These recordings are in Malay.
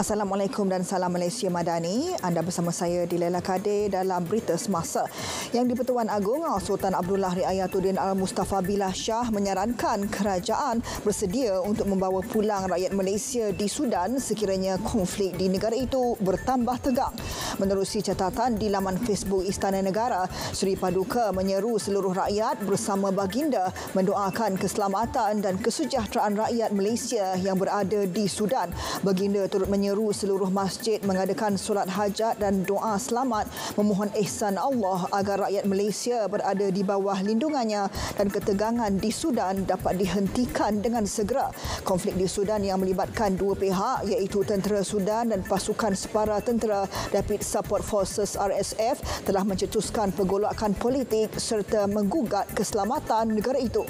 Assalamualaikum dan salam Malaysia Madani. Anda bersama saya di Laila Kadir dalam Berita Semasa. Yang di-Pertuan Agong, Sultan Abdullah Riayatuddin Al-Mustafa Billah Shah menyarankan kerajaan bersedia untuk membawa pulang rakyat Malaysia di Sudan sekiranya konflik di negara itu bertambah tegang. Menerusi catatan di laman Facebook Istana Negara, Seri Paduka menyeru seluruh rakyat bersama baginda mendoakan keselamatan dan kesejahteraan rakyat Malaysia yang berada di Sudan. Baginda turut menyeru seluruh masjid mengadakan solat hajat dan doa selamat memohon ihsan Allah agar rakyat Malaysia berada di bawah lindungannya dan ketegangan di Sudan dapat dihentikan dengan segera. Konflik di Sudan yang melibatkan dua pihak iaitu tentera Sudan dan pasukan separa tentera Rapid Support Forces RSF telah mencetuskan pergolakan politik serta menggugat keselamatan negara itu.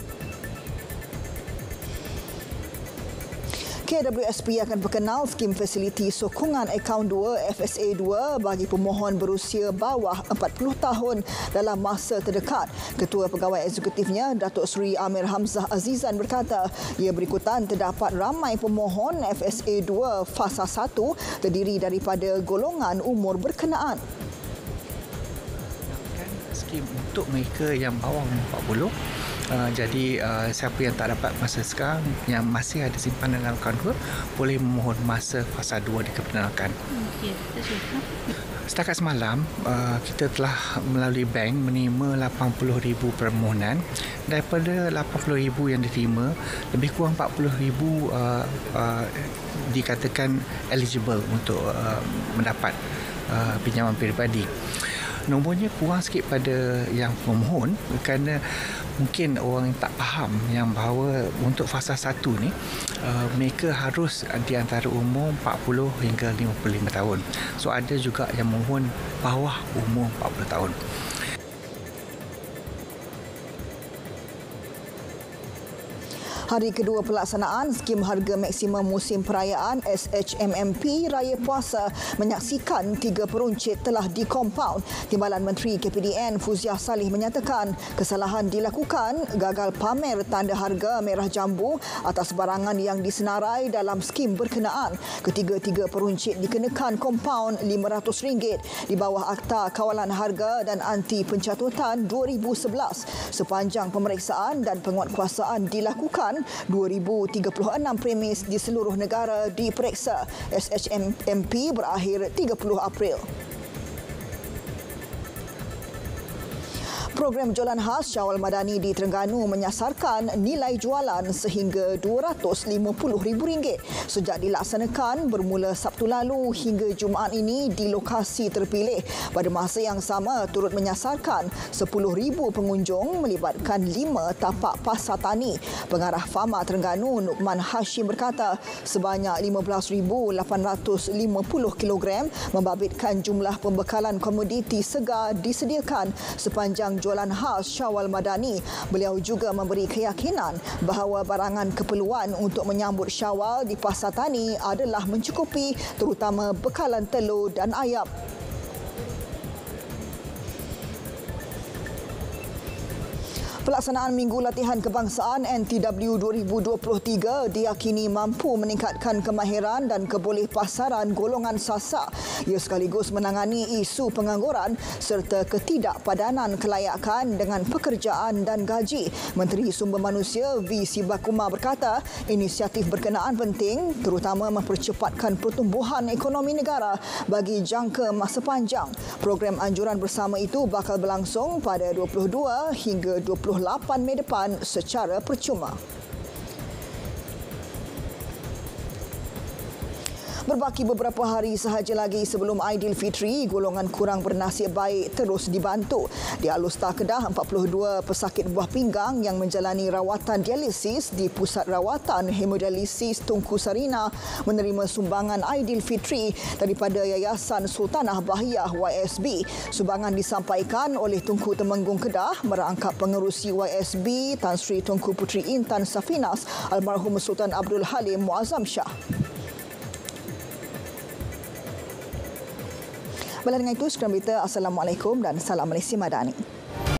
KWSP akan berkenal skim fasiliti sokongan akaun 2 FSA 2 bagi pemohon berusia bawah 40 tahun dalam masa terdekat. Ketua Pegawai Eksekutifnya, Datuk Seri Amir Hamzah Azizan berkata, ia berikutan terdapat ramai pemohon FSA 2 fasa 1 terdiri daripada golongan umur berkenaan. Skim untuk mereka yang bawah umur 40. Jadi siapa yang tak dapat masa sekarang yang masih ada simpanan dalam akaun 2 boleh memohon masa fasa 2 diperkenalkan. Okey, Setakat semalam kita telah melalui bank menerima 80,000 permohonan. Daripada 80,000 yang diterima, lebih kurang 40,000 dikatakan eligible untuk mendapat pinjaman peribadi. Nombornya kurang sikit pada yang pemohon kerana mungkin orang yang tak faham yang bahawa untuk fasa 1 ni mereka harus di antara umur 40 hingga 55 tahun. So ada juga yang mohon bawah umur 40 tahun. Hari kedua pelaksanaan skim harga maksimum musim perayaan SHMMP Raya Puasa menyaksikan 3 peruncit telah dikompaun. Timbalan Menteri KPDN Fuziah Salih menyatakan kesalahan dilakukan gagal pamer tanda harga merah jambu atas barangan yang disenarai dalam skim berkenaan. Ketiga-tiga peruncit dikenakan kompaun RM500 di bawah Akta Kawalan Harga dan Anti Pencatutan 2011. Sepanjang pemeriksaan dan penguatkuasaan dilakukan, 2,036 premis di seluruh negara diperiksa. SHMMP berakhir 30 April. Program jualan khas Syawal Madani di Terengganu menyasarkan nilai jualan sehingga RM250,000 sejak dilaksanakan bermula Sabtu lalu hingga Jumaat ini di lokasi terpilih. Pada masa yang sama turut menyasarkan 10,000 pengunjung melibatkan 5 tapak pasar tani. Pengarah Fama Terengganu Nukman Hashim berkata sebanyak 15,850 kilogram membabitkan jumlah pembekalan komoditi segar disediakan sepanjang jualan khas Syawal Madani. Beliau juga memberi keyakinan bahawa barangan keperluan untuk menyambut Syawal di pasar tani adalah mencukupi, terutama bekalan telur dan ayam. Pelaksanaan Minggu Latihan Kebangsaan NTW 2023 diyakini mampu meningkatkan kemahiran dan kebolehpasaran golongan SASA. Ia sekaligus menangani isu pengangguran serta ketidakpadanan kelayakan dengan pekerjaan dan gaji. Menteri Sumber Manusia V. Sibakumar berkata, inisiatif berkenaan penting terutama mempercepatkan pertumbuhan ekonomi negara bagi jangka masa panjang. Program anjuran bersama itu bakal berlangsung pada 22 hingga 28 Mei depan secara percuma. Berbaki beberapa hari sahaja lagi sebelum Aidilfitri, golongan kurang bernasib baik terus dibantu. Di Alustar Kedah, 42 pesakit buah pinggang yang menjalani rawatan dialisis di Pusat Rawatan Hemodialisis Tunku Sarina menerima sumbangan Aidilfitri daripada Yayasan Sultanah Bahiyah YSB. Sumbangan disampaikan oleh Tunku Temenggung Kedah merangkap pengerusi YSB Tan Sri Tunku Puteri Intan Safinas Almarhum Sultan Abdul Halim Muazzam Shah. Dengan itu, sekian berita. Assalamualaikum dan salam Malaysia Madani.